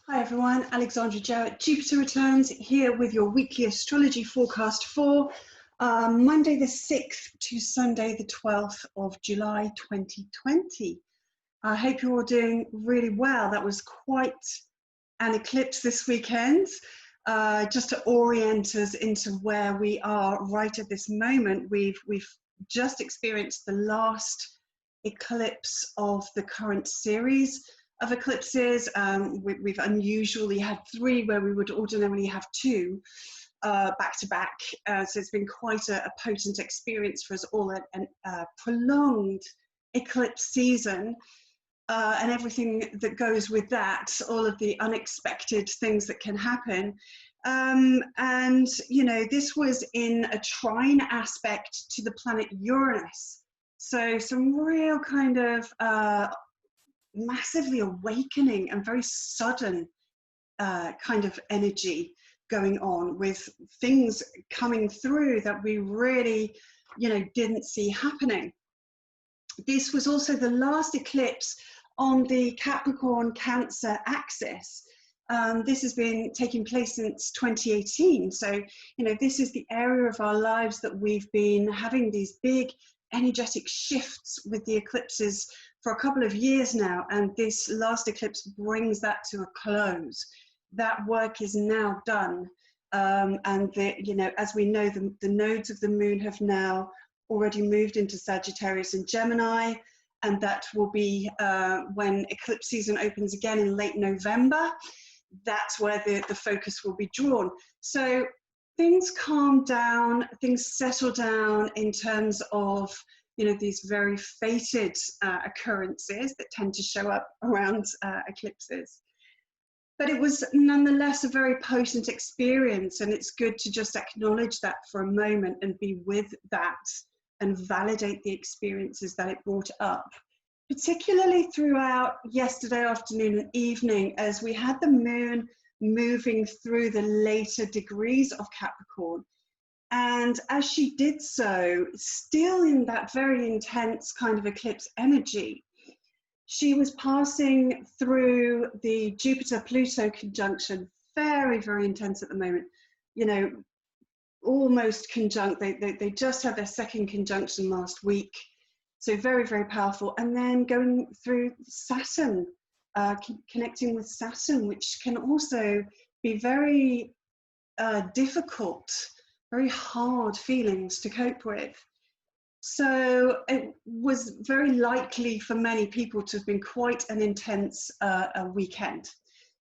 Hi everyone, Alexandra Jarrett, Jupiter Returns, here with your weekly astrology forecast for Monday the 6th to Sunday the 12th of July 2020. I hope you're all doing really well. That was quite an eclipse this weekend. Just to orient us into where we are right at this moment, we've just experienced the last eclipse of the current series of eclipses. We've unusually had 3 where we would ordinarily have 2 back to back. So it's been quite a potent experience for us all, a prolonged eclipse season. And everything that goes with that, all of the unexpected things that can happen. And, you know, this was in a trine aspect to the planet Uranus. So some real kind of massively awakening and very sudden kind of energy going on, with things coming through that we really, you know, didn't see happening. This was also the last eclipse on the Capricorn-Cancer axis. This has been taking place since 2018. So, you know, this is the area of our lives that we've been having these big energetic shifts with the eclipses for a couple of years now. And this last eclipse brings that to a close. That work is now done. And, you know, as we know, the nodes of the moon have now already moved into Sagittarius and Gemini, and that will be when eclipse season opens again in late November. That's where the focus will be drawn. So things calm down, things settle down in terms of, you know, these very fated occurrences that tend to show up around eclipses. But it was nonetheless a very potent experience, and it's good to just acknowledge that for a moment and be with that and validate the experiences that it brought up, particularly throughout yesterday afternoon and evening, as we had the moon moving through the later degrees of Capricorn. And as she did so, still in that very intense kind of eclipse energy, she was passing through the Jupiter-Pluto conjunction, very, very intense at the moment, you know, almost conjunct. They just had their second conjunction last week. So very, very powerful. And then going through Saturn, connecting with Saturn, which can also be very difficult, very hard feelings to cope with. So it was very likely for many people to have been quite an intense weekend.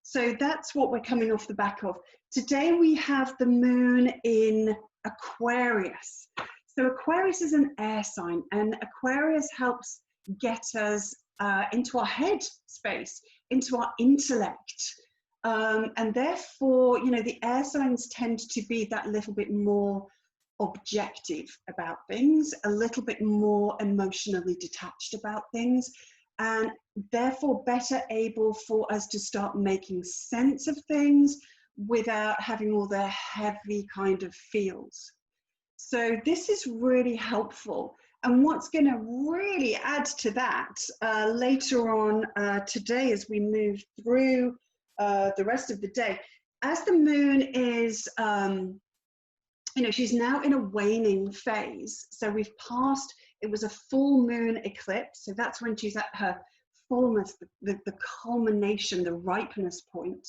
So that's what we're coming off the back of. Today we have the moon in Aquarius. So Aquarius is an air sign, and Aquarius helps get us into our head space, into our intellect. And therefore, you know, the air signs tend to be that little bit more objective about things, a little bit more emotionally detached about things, and therefore better able for us to start making sense of things without having all the heavy kind of feels. So this is really helpful. And what's going to really add to that later on today, as we move through the rest of the day, as the moon is, you know, she's now in a waning phase. So we've passed, it was a full moon eclipse. So that's when she's at her fullness, the culmination, the ripeness point.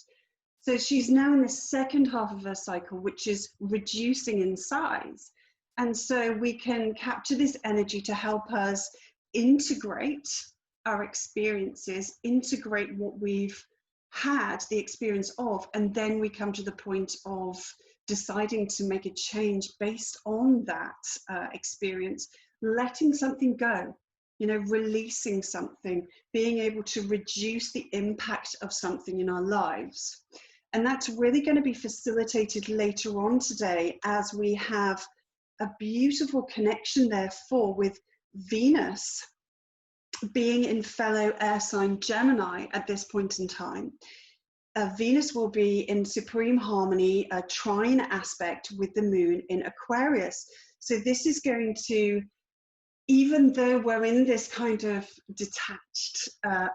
So she's now in the second half of her cycle, which is reducing in size. And so we can capture this energy to help us integrate our experiences, integrate what we've had the experience of, and then we come to the point of deciding to make a change based on that experience, letting something go, you know, releasing something, being able to reduce the impact of something in our lives. And that's really going to be facilitated later on today, as we have a beautiful connection therefore with Venus being in fellow air sign Gemini at this point in time. Venus will be in supreme harmony, a trine aspect with the moon in Aquarius. So this is going to, even though we're in this kind of detached,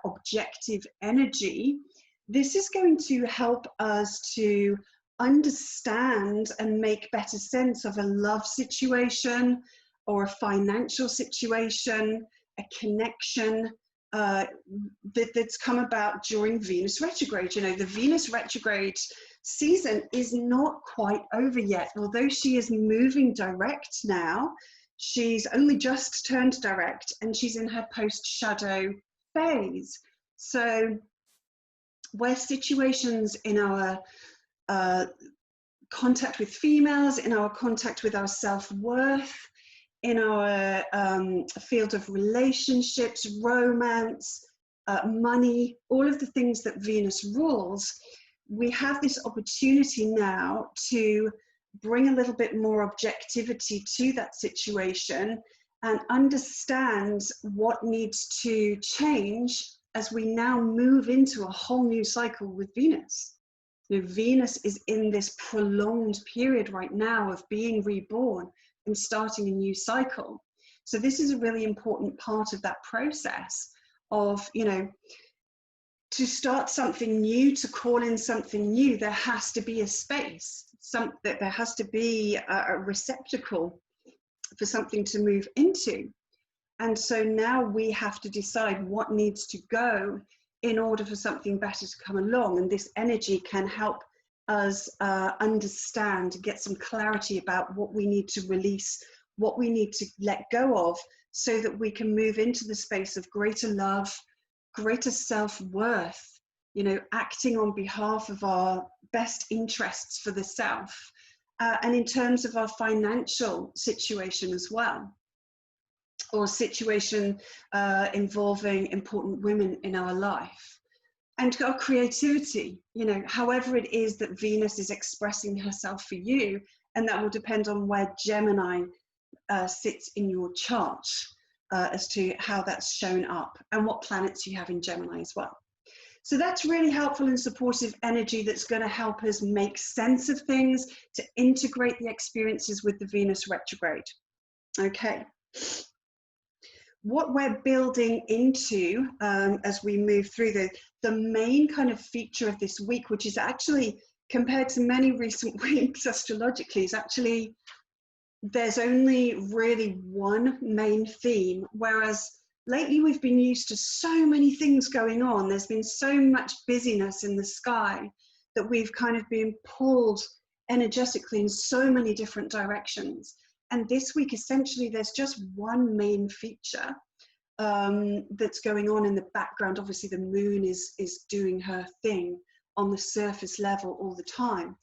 objective energy, This is going to help us to understand and make better sense of a love situation or a financial situation, a connection that's come about during Venus retrograde. You know, the Venus retrograde season is not quite over yet. Although she is moving direct now, she's only just turned direct and she's in her post-shadow phase. So where situations in our contact with females, in our contact with our self-worth, in our field of relationships, romance, money, all of the things that Venus rules, we have this opportunity now to bring a little bit more objectivity to that situation and understand what needs to change as we now move into a whole new cycle with Venus. You know, Venus is in this prolonged period right now of being reborn and starting a new cycle. So this is a really important part of that process of, you know, to start something new, to call in something new, there has to be a space, there has to be a receptacle for something to move into. And so now we have to decide what needs to go in order for something better to come along. And this energy can help us understand, get some clarity about what we need to release, what we need to let go of, so that we can move into the space of greater love, greater self-worth, you know, acting on behalf of our best interests for the self, and in terms of our financial situation as well, or a situation involving important women in our life, and our creativity, you know, however it is that Venus is expressing herself for you, and that will depend on where Gemini sits in your chart as to how that's shown up and what planets you have in Gemini as well. So that's really helpful and supportive energy that's going to help us make sense of things, to integrate the experiences with the Venus retrograde. Okay. What we're building into as we move through the main kind of feature of this week, which is actually, compared to many recent weeks astrologically, is actually, there's only really one main theme, whereas lately we've been used to so many things going on. There's been so much busyness in the sky that we've kind of been pulled energetically in so many different directions. And this week, essentially, there's just one main feature that's going on in the background. Obviously, the moon is doing her thing on the surface level all the time.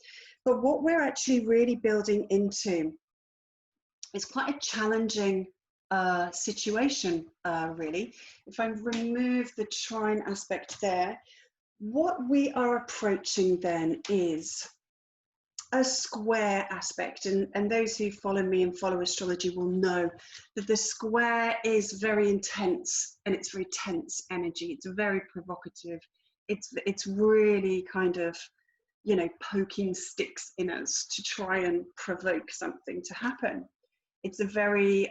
But what we're actually really building into is quite a challenging situation, really. If I remove the trine aspect there, what we are approaching then is a square aspect, and those who follow me and follow astrology will know that the square is very intense, and it's very tense energy. It's very provocative. It's really kind of, you know, poking sticks in us to try and provoke something to happen. It's a very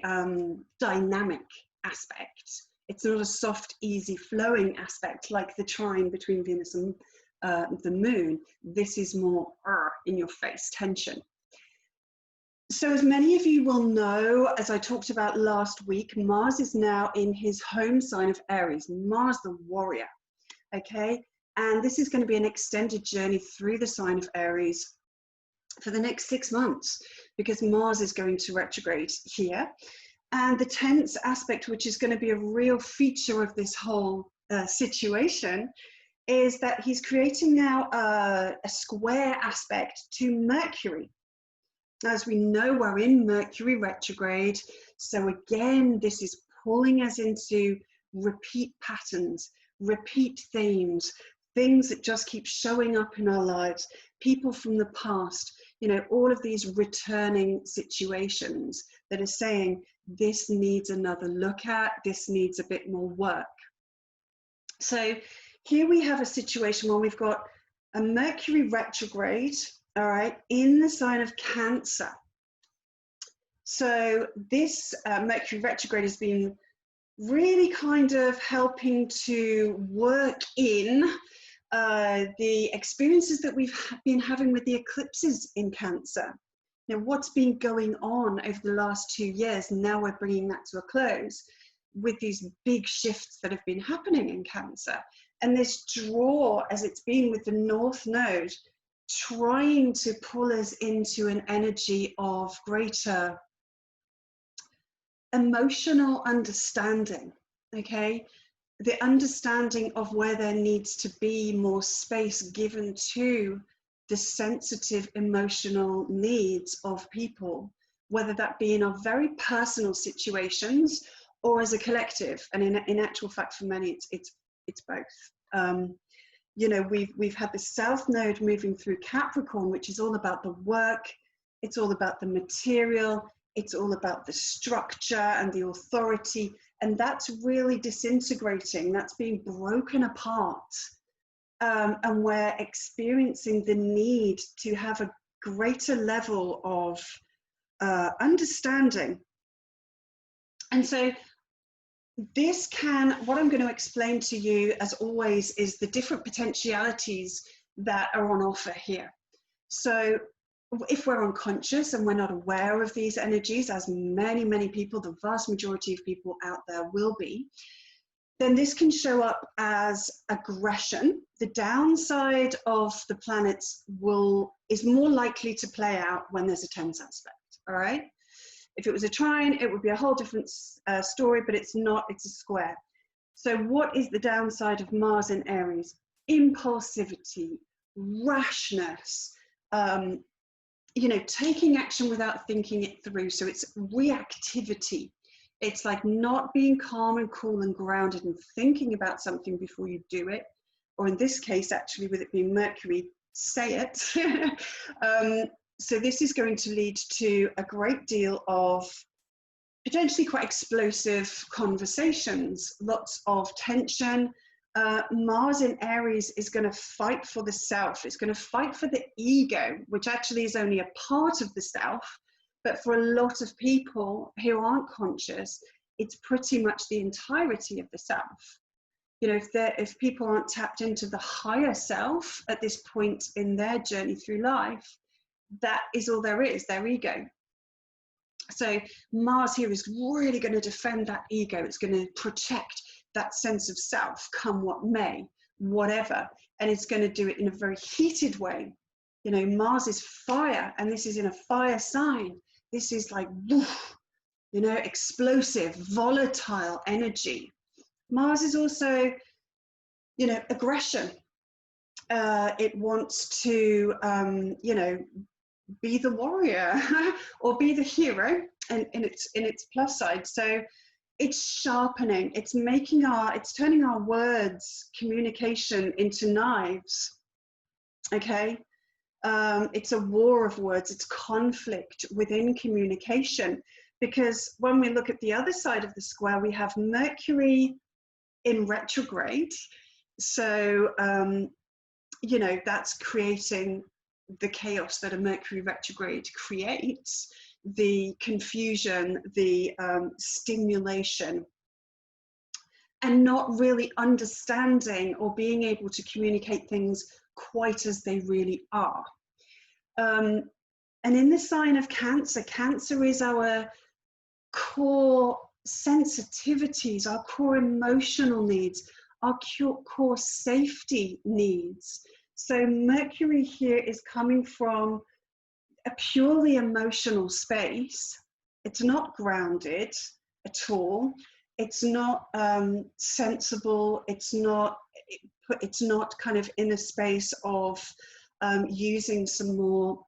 dynamic aspect. It's not a soft, easy, flowing aspect like the trine between Venus and the moon. This is more in your face tension. So as many of you will know, as I talked about last week, Mars is now in his home sign of Aries, Mars the warrior, okay? And this is going to be an extended journey through the sign of Aries for the next 6 months, because Mars is going to retrograde here. And the tense aspect, which is going to be a real feature of this whole situation, is that he's creating now a square aspect to Mercury. As we know, we're in Mercury retrograde. So again, this is pulling us into repeat patterns, repeat themes, things that just keep showing up in our lives, people from the past, you know, all of these returning situations that are saying, this needs another look at, this needs a bit more work. So here we have a situation where we've got a Mercury retrograde, all right, in the sign of Cancer. So this Mercury retrograde has been really kind of helping to work in the experiences that we've been having with the eclipses in Cancer. Now, what's been going on over the last 2 years, now we're bringing that to a close with these big shifts that have been happening in Cancer. And this draw, as it's been with the North Node, trying to pull us into an energy of greater emotional understanding, okay? The understanding of where there needs to be more space given to the sensitive emotional needs of people, whether that be in our very personal situations or as a collective. And in actual fact, for many, it's both. You know, we've had the South Node moving through Capricorn, which is all about the work, it's all about the material, it's all about the structure and the authority, and that's really disintegrating, that's being broken apart. And we're experiencing the need to have a greater level of understanding. And so this what I'm going to explain to you, as always, is the different potentialities that are on offer here. So if we're unconscious and we're not aware of these energies, as many people, the vast majority of people out there will be, then this can show up as aggression. The downside of the planets is more likely to play out when there's a tense aspect, all right? If it was a trine, it would be a whole different story, but it's not, it's a square. So what is the downside of Mars in Aries? Impulsivity, rashness, you know, taking action without thinking it through. So it's reactivity. It's like not being calm and cool and grounded and thinking about something before you do it. Or in this case, actually, with it being Mercury, say it. So this is going to lead to a great deal of potentially quite explosive conversations, lots of tension. Mars in Aries is going to fight for the self. It's going to fight for the ego, which actually is only a part of the self. But for a lot of people who aren't conscious, it's pretty much the entirety of the self. You know, if people aren't tapped into the higher self at this point in their journey through life, that is all there is, their ego. So Mars here is really going to defend that ego. It's going to protect that sense of self, come what may, whatever. And it's going to do it in a very heated way. You know, Mars is fire, and this is in a fire sign. This is like, woof, you know, explosive, volatile energy. Mars is also, you know, aggression. It wants to, you know, be the warrior or be the hero, and in its plus side. So it's sharpening, it's turning our words, communication, into knives. Okay. It's a war of words, it's conflict within communication, because when we look at the other side of the square, we have Mercury in retrograde. So, you know, that's creating the chaos that a Mercury retrograde creates, the confusion, the stimulation, and not really understanding or being able to communicate things quite as they really are. And in the sign of Cancer, Cancer is our core sensitivities, our core emotional needs, our core safety needs. So Mercury here is coming from a purely emotional space. It's not grounded at all. It's not sensible. It's not kind of in a space of using some more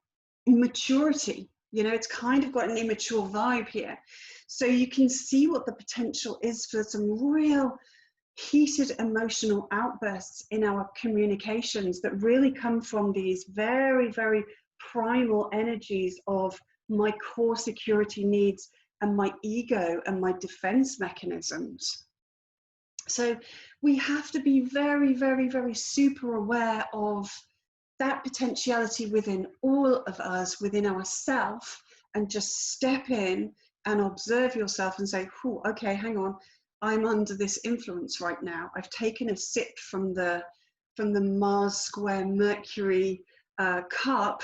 maturity. You know, it's kind of got an immature vibe here. So you can see what the potential is for some real heated emotional outbursts in our communications that really come from these very, very primal energies of my core security needs and my ego and my defense mechanisms. So we have to be very, very, very super aware of that potentiality within all of us, within ourselves, and just step in and observe yourself and say, "Whew, okay, hang on, I'm under this influence right now. I've taken a sip from the from the Mars square Mercury cup,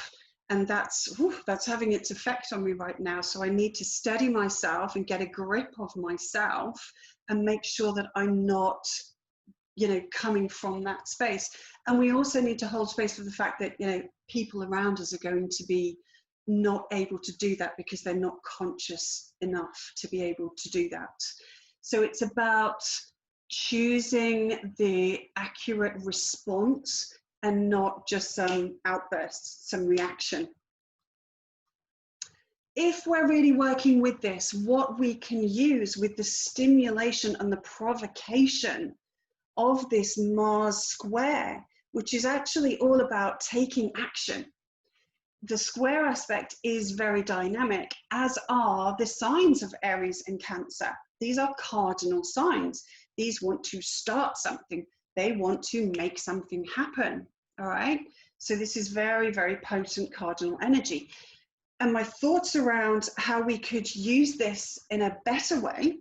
and that's having its effect on me right now. So I need to steady myself and get a grip of myself and make sure that I'm not, you know, coming from that space. And we also need to hold space for the fact that, you know, people around us are going to be not able to do that because they're not conscious enough to be able to do that. So it's about choosing the accurate response and not just some outbursts, some reaction. If we're really working with this, what we can use with the stimulation and the provocation of this Mars square, which is actually all about taking action. The square aspect is very dynamic, as are the signs of Aries and Cancer. These are cardinal signs. These want to start something. They want to make something happen, all right? So this is very, very potent cardinal energy. And my thoughts around how we could use this in a better way,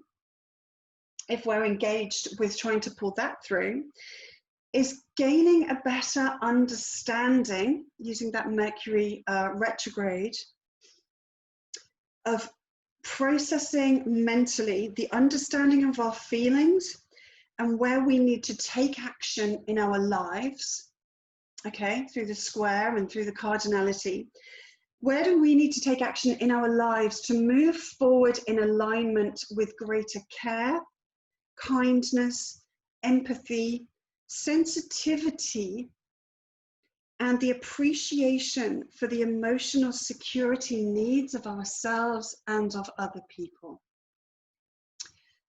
if we're engaged with trying to pull that through, is gaining a better understanding, using that Mercury retrograde, of processing mentally the understanding of our feelings and where we need to take action in our lives, okay, through the square and through the cardinality. Where do we need to take action in our lives to move forward in alignment with greater care, kindness, empathy, sensitivity, and the appreciation for the emotional security needs of ourselves and of other people?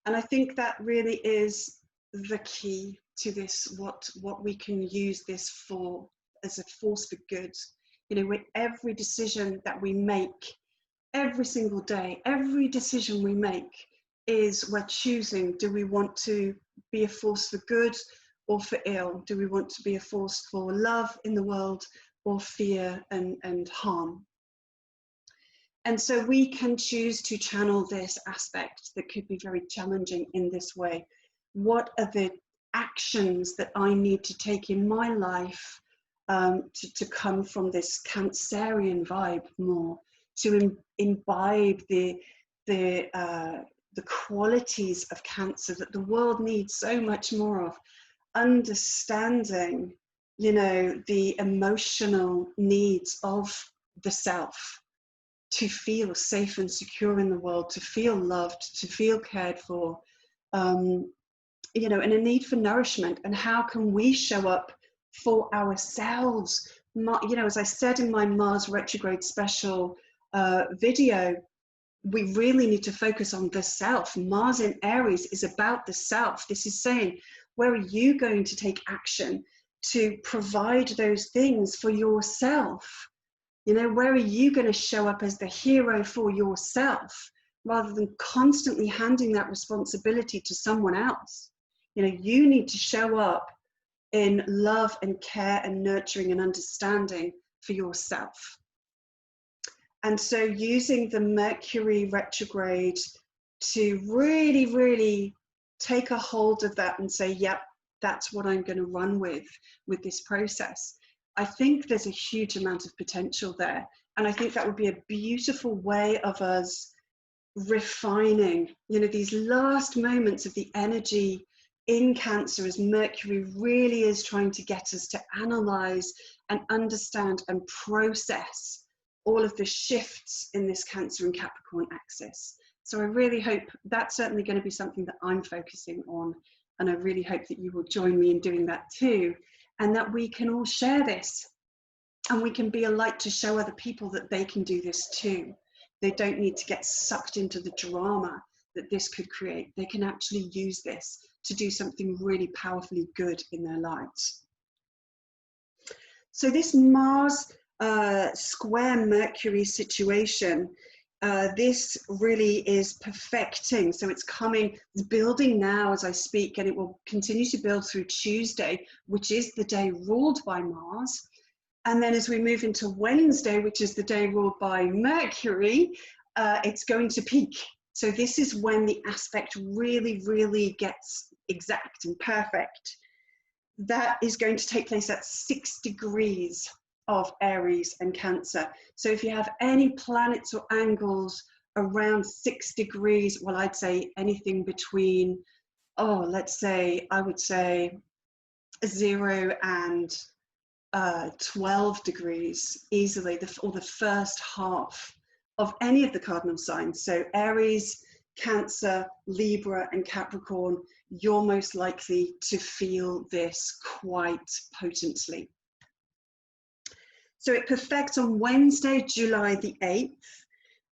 And I think that really is the key to this, what we can use this for as a force for good. You know, with every decision that we make, every single day, every decision we make is we're choosing, do we want to be a force for good or for ill? Do we want to be a force for love in the world or fear and harm? And so we can choose to channel this aspect that could be very challenging in this way. What are the actions that I need to take in my life to come from this Cancerian vibe more, to imbibe the qualities of Cancer that the world needs so much more of, understanding, you know, the emotional needs of the self, to feel safe and secure in the world, to feel loved, to feel cared for, you know, and a need for nourishment. And how can we show up for ourselves? You know, as I said in my Mars retrograde special video, we really need to focus on the self. Mars in Aries is about the self. This is saying, where are you going to take action to provide those things for yourself? You know, where are you going to show up as the hero for yourself, rather than constantly handing that responsibility to someone else? You know, you need to show up in love and care and nurturing and understanding for yourself. And so using the Mercury retrograde to really, really take a hold of that and say, yep, that's what I'm going to run with this process. I think there's a huge amount of potential there. And I think that would be a beautiful way of us refining, you know, these last moments of the energy in Cancer, as Mercury really is trying to get us to analyze and understand and process all of the shifts in this Cancer and Capricorn axis. So I really hope that's certainly going to be something that I'm focusing on. And I really hope that you will join me in doing that too. And that we can all share this, and we can be a light to show other people that they can do this too. They don't need to get sucked into the drama that this could create. They can actually use this to do something really powerfully good in their lives. So this Mars square Mercury situation, this really is perfecting. So it's coming, it's building now as I speak, and it will continue to build through Tuesday, which is the day ruled by Mars. And then as we move into Wednesday, which is the day ruled by Mercury, it's going to peak. So this is when the aspect really, really gets exact and perfect. that is going to take place at 6 degrees of Aries and Cancer. So if you have any planets or angles around 6 degrees, well, I'd say anything between, let's say, I would say 0 and 12 degrees easily, or the first half of any of the cardinal signs. So Aries, Cancer, Libra, and Capricorn, you're most likely to feel this quite potently. So it perfects on Wednesday, July the 8th.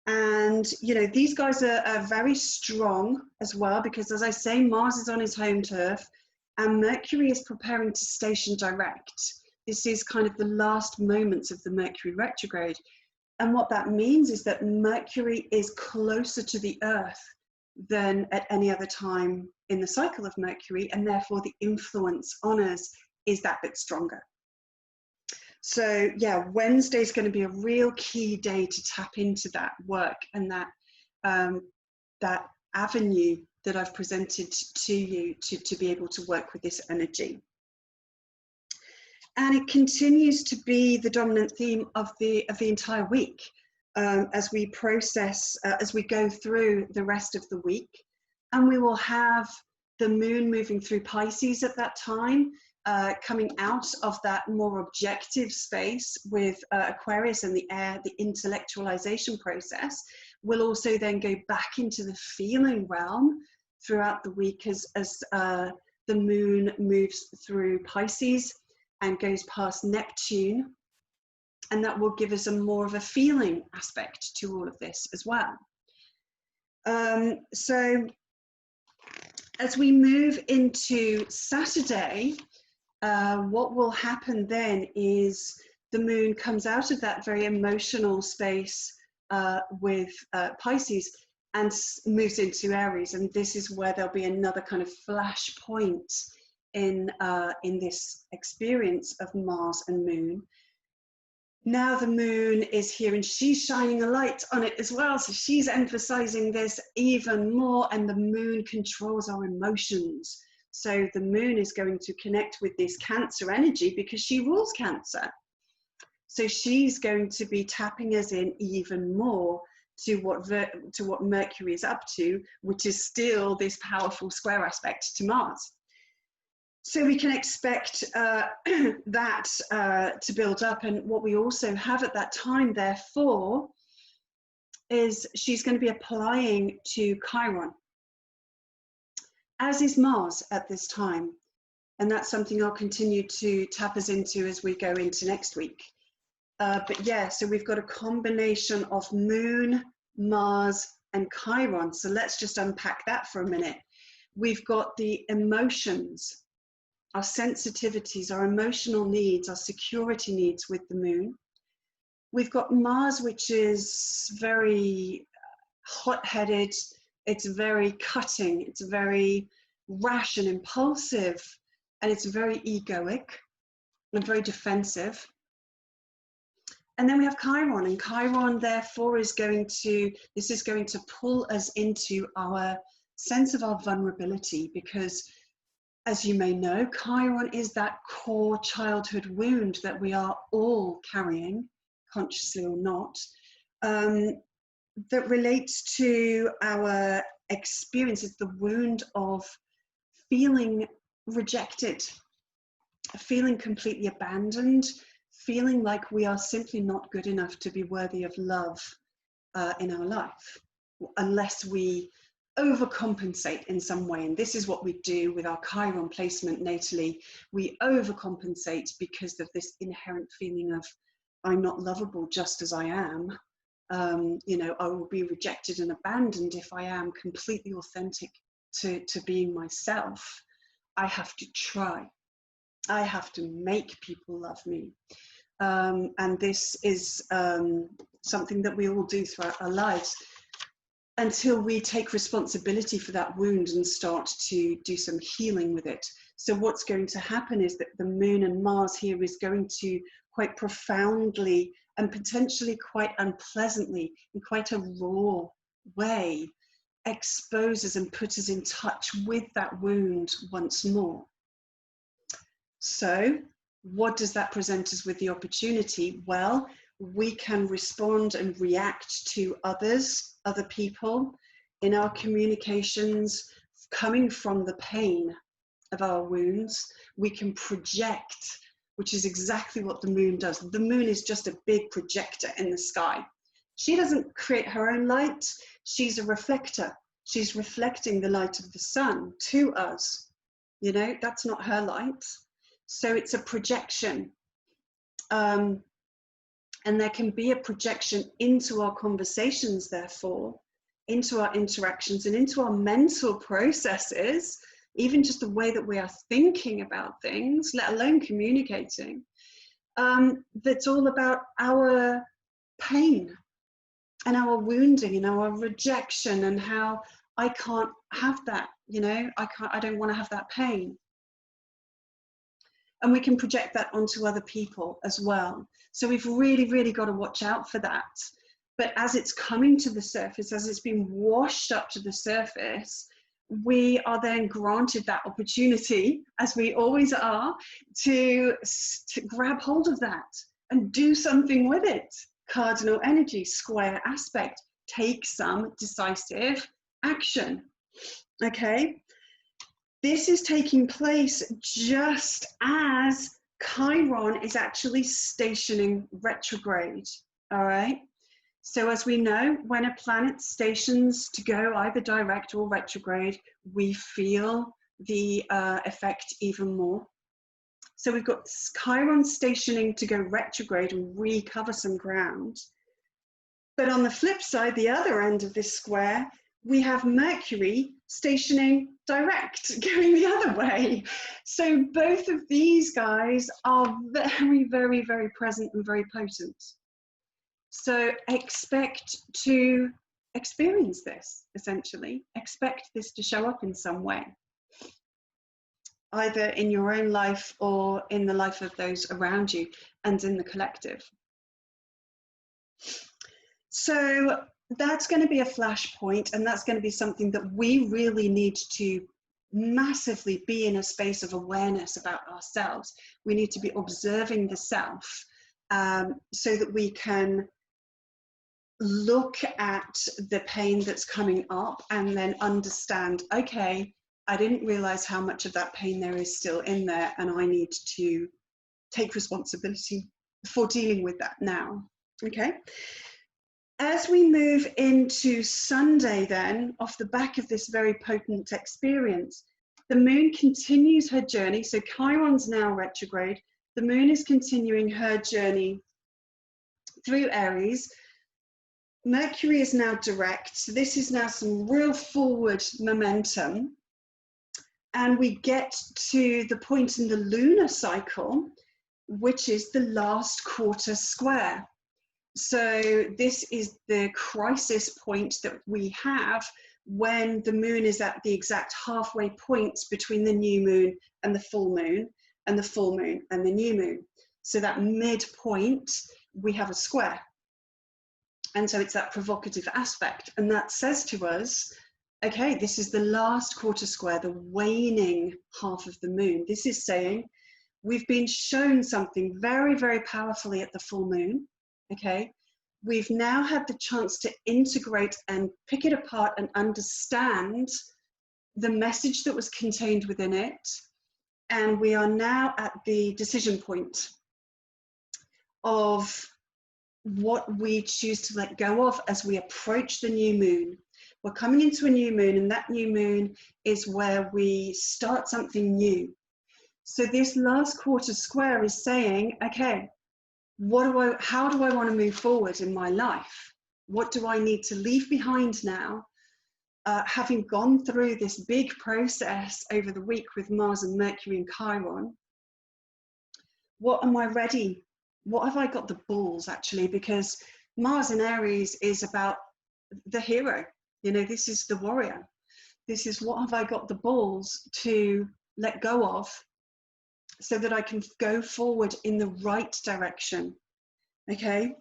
And, you know, these guys are very strong as well, because as I say, Mars is on his home turf and Mercury is preparing to station direct. This is kind of the last moments of the Mercury retrograde. And what that means is that Mercury is closer to the Earth than at any other time in the cycle of Mercury, and therefore the influence on us is that bit stronger. So yeah, Wednesday is going to be a real key day to tap into that work and that that avenue that I've presented to you to be able to work with this energy. And it continues to be the dominant theme of the entire week as we process, as we go through the rest of the week. And we will have the moon moving through Pisces at that time, coming out of that more objective space with Aquarius and the air, the intellectualization process. Will also then go back into the feeling realm throughout the week as the moon moves through Pisces and goes past Neptune, and that will give us a more of a feeling aspect to all of this as well. So as we move into Saturday, what will happen then is the moon comes out of that very emotional space with Pisces and moves into Aries, and this is where there'll be another kind of flash point in this experience of Mars and Moon. Now the moon is here and she's shining a light on it as well, so she's emphasizing this even more, and the moon controls our emotions. So the moon is going to connect with this Cancer energy because she rules Cancer. So she's going to be tapping us in even more to what Mercury is up to, which is still this powerful square aspect to Mars. So we can expect that to build up. And what we also have at that time, therefore, is she's going to be applying to Chiron, as is Mars at this time. And that's something I'll continue to tap us into as we go into next week. But yeah, so we've got a combination of Moon, Mars, and Chiron. So let's just unpack that for a minute. We've got the emotions, our sensitivities, our emotional needs, our security needs with the moon. We've got Mars, which is very hot-headed, it's very cutting, it's very rash and impulsive, and it's very egoic and very defensive. And then we have Chiron, and Chiron therefore is going to pull us into our sense of our vulnerability, because as you may know, Chiron is that core childhood wound that we are all carrying, consciously or not, that relates to our experience. It's the wound of feeling rejected, feeling completely abandoned, feeling like we are simply not good enough to be worthy of love in our life, unless we overcompensate in some way. And this is what we do with our Chiron placement natally. We overcompensate because of this inherent feeling of, I'm not lovable just as I am. You know, I will be rejected and abandoned if I am completely authentic to being myself. I have to try. I have to make people love me. And this is something that we all do throughout our lives, until we take responsibility for that wound and start to do some healing with it. So what's going to happen is that the moon and Mars here is going to quite profoundly and potentially quite unpleasantly, in quite a raw way, expose us and put us in touch with that wound once more. So what does that present us with the opportunity? Well, we can respond and react to others, other people in our communications coming from the pain of our wounds. We can project, which is exactly what the moon does. The moon is just a big projector in the sky. She doesn't create her own light. She's a reflector. She's reflecting the light of the sun to us. You know, that's not her light. So it's a projection. And there can be a projection into our conversations, therefore, into our interactions and into our mental processes, even just the way that we are thinking about things, let alone communicating, that's all about our pain and our wounding and our rejection and how I can't have that, you know, I don't want to have that pain. And we can project that onto other people as well. So we've really, really got to watch out for that. But as it's coming to the surface, as it's been washed up to the surface, we are then granted that opportunity, as we always are, to grab hold of that and do something with it. Cardinal energy, square aspect, take some decisive action. Okay? This is taking place just as Chiron is actually stationing retrograde, all right? So as we know, when a planet stations to go either direct or retrograde, we feel the effect even more. So we've got Chiron stationing to go retrograde and recover some ground. But on the flip side, the other end of this square, we have Mercury stationing direct, going the other way. So both of these guys are very, very, very present and very potent. So expect to experience this, essentially. Expect this to show up in some way, either in your own life or in the life of those around you and in the collective. So that's going to be a flashpoint, and that's going to be something that we really need to massively be in a space of awareness about ourselves. We need to be observing the self so that we can look at the pain that's coming up and then understand, okay, I didn't realize how much of that pain there is still in there, and I need to take responsibility for dealing with that now. Okay. As we move into Sunday then, off the back of this very potent experience, the moon continues her journey. So Chiron's now retrograde. The moon is continuing her journey through Aries. Mercury is now direct. So this is now some real forward momentum. And we get to the point in the lunar cycle, which is the last quarter square. So this is the crisis point that we have when the moon is at the exact halfway point between the new moon and the full moon, and the full moon and the new moon. So that midpoint, we have a square. And so it's that provocative aspect. And that says to us, okay, this is the last quarter square, the waning half of the moon. This is saying we've been shown something very, very powerfully at the full moon. Okay, we've now had the chance to integrate and pick it apart and understand the message that was contained within it. And we are now at the decision point of what we choose to let go of as we approach the new moon. We're coming into a new moon, and that new moon is where we start something new. So this last quarter square is saying, okay, how do I want to move forward in my life? What do I need to leave behind now? Having gone through this big process over the week with Mars and Mercury and Chiron, what am I ready? What have I got the balls, actually? Because Mars in Aries is about the hero. You know, this is the warrior. This is what have I got the balls to let go of, so that I can go forward in the right direction. Okay.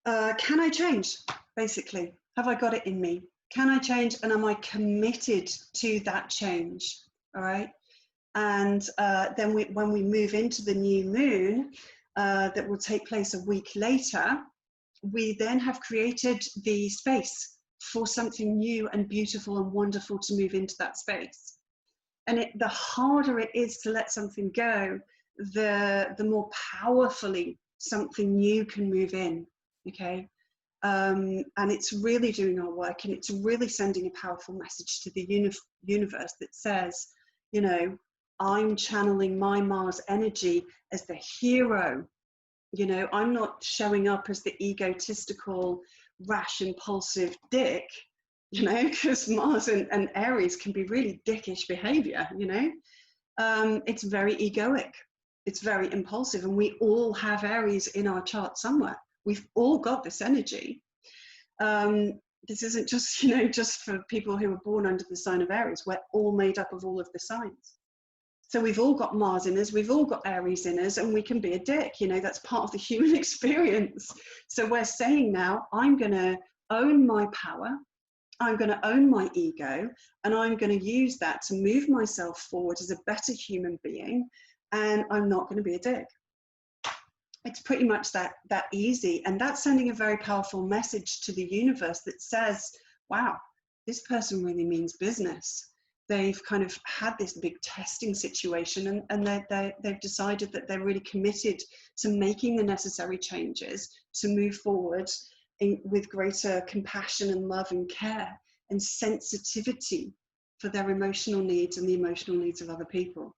Can I change? Basically, have I got it in me? Can I change, and am I committed to that change? All right. And then when we move into the new moon, that will take place a week later, we then have created the space for something new and beautiful and wonderful to move into that space. And the harder it is to let something go, the more powerfully something new can move in, okay? And it's really doing our work, and it's really sending a powerful message to the universe that says, you know, I'm channeling my Mars energy as the hero. You know, I'm not showing up as the egotistical, rash, impulsive dick, you know, because Mars and Aries can be really dickish behavior, you know. It's very egoic. It's very impulsive, and we all have Aries in our chart somewhere. We've all got this energy. This isn't just, you know, just for people who were born under the sign of Aries. We're all made up of all of the signs. So we've all got Mars in us, we've all got Aries in us, and we can be a dick, you know, that's part of the human experience. So we're saying now, I'm going to own my power, I'm going to own my ego, and I'm going to use that to move myself forward as a better human being, and I'm not going to be a dick. It's pretty much that easy, and that's sending a very powerful message to the universe that says, wow, this person really means business. They've kind of had this big testing situation, and they've decided that they're really committed to making the necessary changes to move forward with greater compassion and love and care and sensitivity for their emotional needs and the emotional needs of other people.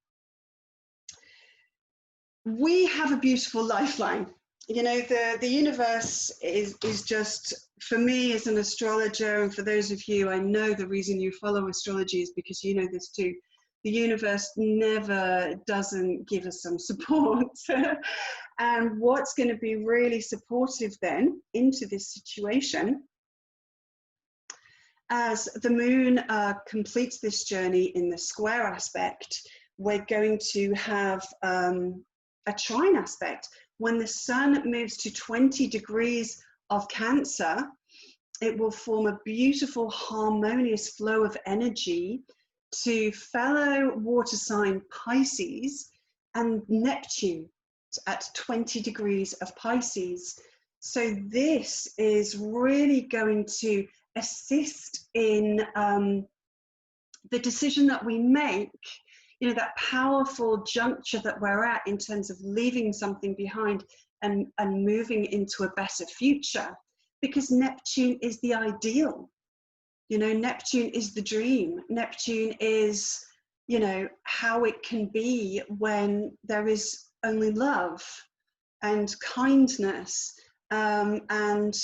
We have a beautiful lifeline. You know, the universe is just, for me as an astrologer, and for those of you, I know the reason you follow astrology is because you know this too. The universe never doesn't give us some support. And what's going to be really supportive then into this situation, as the moon completes this journey in the square aspect, we're going to have a trine aspect. When the sun moves to 20 degrees of Cancer, it will form a beautiful harmonious flow of energy to fellow water sign Pisces and Neptune at 20 degrees of Pisces. So this is really going to assist in the decision that we make, you know, that powerful juncture that we're at in terms of leaving something behind and moving into a better future, because Neptune is the ideal. You know, Neptune is the dream. Neptune is, you know, how it can be when there is only love and kindness, and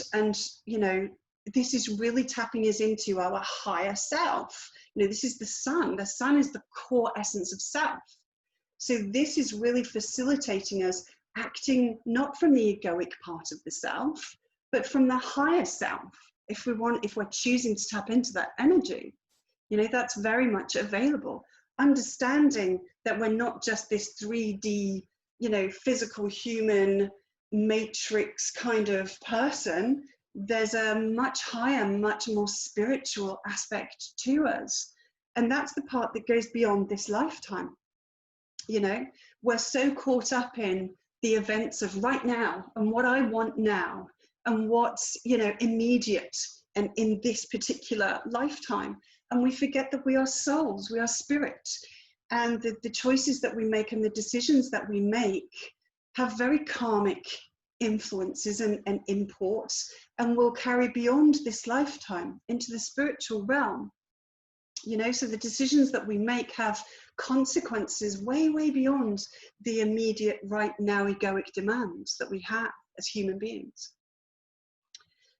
you know, this is really tapping us into our higher self. You know, this is the sun. The sun is the core essence of self. So this is really facilitating us acting not from the egoic part of the self, but from the higher self. If we're choosing to tap into that energy, you know, that's very much available. Understanding that we're not just this 3D, you know, physical human matrix kind of person. There's a much higher, much more spiritual aspect to us. And that's the part that goes beyond this lifetime. You know, we're so caught up in the events of right now and what I want now and what's, you know, immediate and in this particular lifetime. And we forget that we are souls, we are spirit. And the choices that we make and the decisions that we make have very karmic influences and imports, and will carry beyond this lifetime into the spiritual realm. You know, so the decisions that we make have consequences way, way beyond the immediate right now egoic demands that we have as human beings.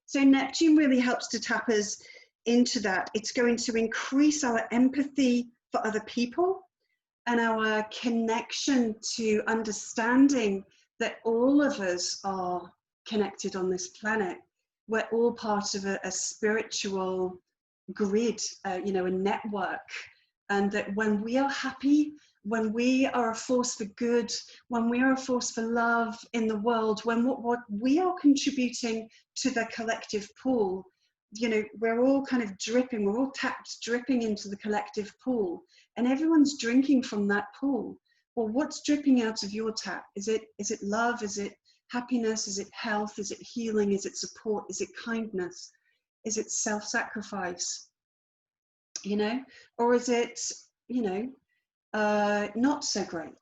So Neptune really helps to tap us into that. It's going to increase our empathy for other people and our connection to understanding that all of us are connected on this planet. We're all part of a spiritual grid, you know, a network. And that when we are happy, when we are a force for good, when we are a force for love in the world, when what we are contributing to the collective pool you know, we're all kind of dripping, we're all taps dripping into the collective pool, and everyone's drinking from that pool. Well, what's dripping out of your tap? Is it love? Is it happiness? Is it health? Is it healing? Is it support? Is it kindness? Is it self-sacrifice? You know, or is it, you know, not so great?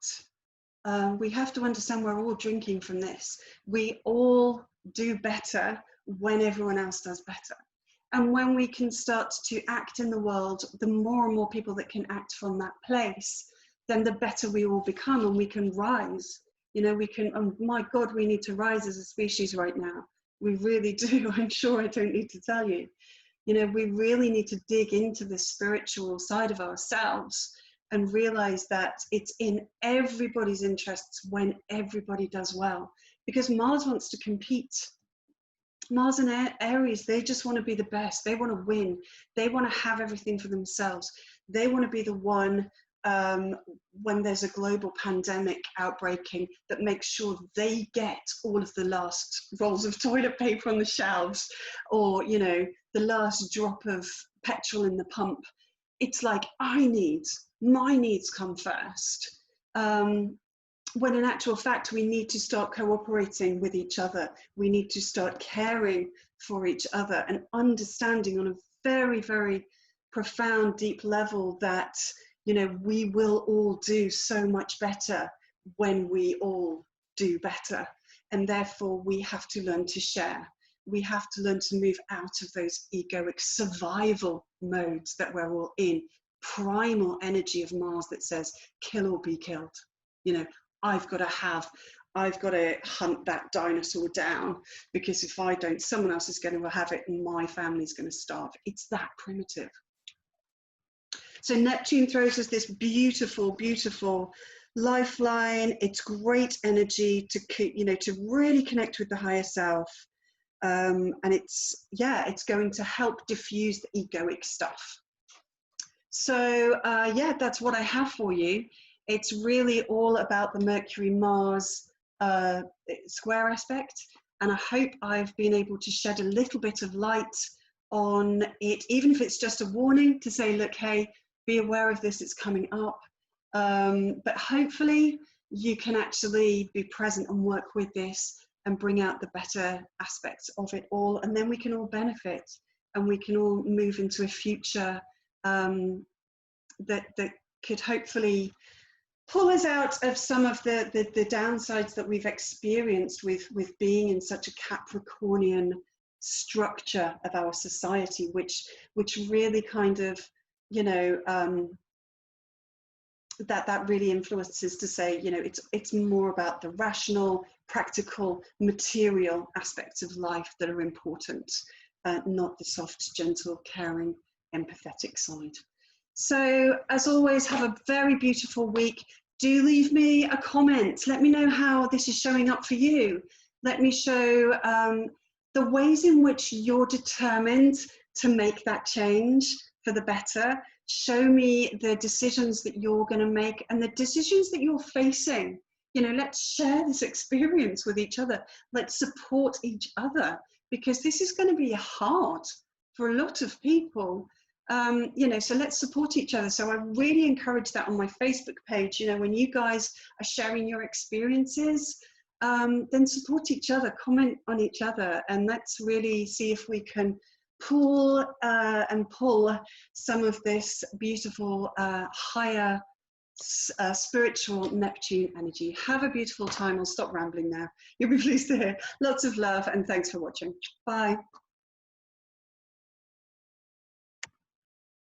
We have to understand we're all drinking from this. We all do better when everyone else does better. And when we can start to act in the world, the more and more people that can act from that place, then the better we all become, and we can rise. You know, we can, oh my God, we need to rise as a species right now. We really do. I'm sure I don't need to tell you. You know, we really need to dig into the spiritual side of ourselves and realize that it's in everybody's interests when everybody does well. Because Mars wants to compete. Mars and Aries, they just want to be the best. They want to win. They want to have everything for themselves. They want to be the one, when there's a global pandemic outbreaking, that makes sure they get all of the last rolls of toilet paper on the shelves, or, you know, the last drop of petrol in the pump. It's like, my needs come first. When in actual fact, we need to start cooperating with each other. We need to start caring for each other and understanding on a very, very profound, deep level that, you know, we will all do so much better when we all do better. And therefore, we have to learn to share. We have to learn to move out of those egoic survival modes that we're all in. Primal energy of Mars that says, kill or be killed. You know, I've got to hunt that dinosaur down, because if I don't, someone else is going to have it and my family's going to starve. It's that primitive. So Neptune throws us this beautiful, beautiful lifeline. It's great energy to, you know, to really connect with the higher self. And it's going to help diffuse the egoic stuff. So yeah, that's what I have for you. It's really all about the Mercury-Mars square aspect. And I hope I've been able to shed a little bit of light on it, even if it's just a warning to say, look, hey, be aware of this, it's coming up. But hopefully you can actually be present and work with this and bring out the better aspects of it all. And then we can all benefit, and we can all move into a future that could hopefully pull us out of some of the downsides that we've experienced with being in such a Capricornian structure of our society, which really kind of, you know, that really influences to say, you know, it's more about the rational, practical, material aspects of life that are important, not the soft, gentle, caring, empathetic side. So as always, have a very beautiful week. Do leave me a comment. Let me know how this is showing up for you. Let me show the ways in which you're determined to make that change for the better. Show me the decisions that you're going to make and the decisions that you're facing. You know, let's share this experience with each other. Let's support each other, because this is going to be hard for a lot of people. You know, so let's support each other. So I really encourage that on my Facebook page. You know, when you guys are sharing your experiences, then support each other, comment on each other, and let's really see if we can pull and pull some of this beautiful higher spiritual Neptune energy. Have a beautiful time. I'll stop rambling now. You'll be pleased to hear. Lots of love, and thanks for watching. Bye.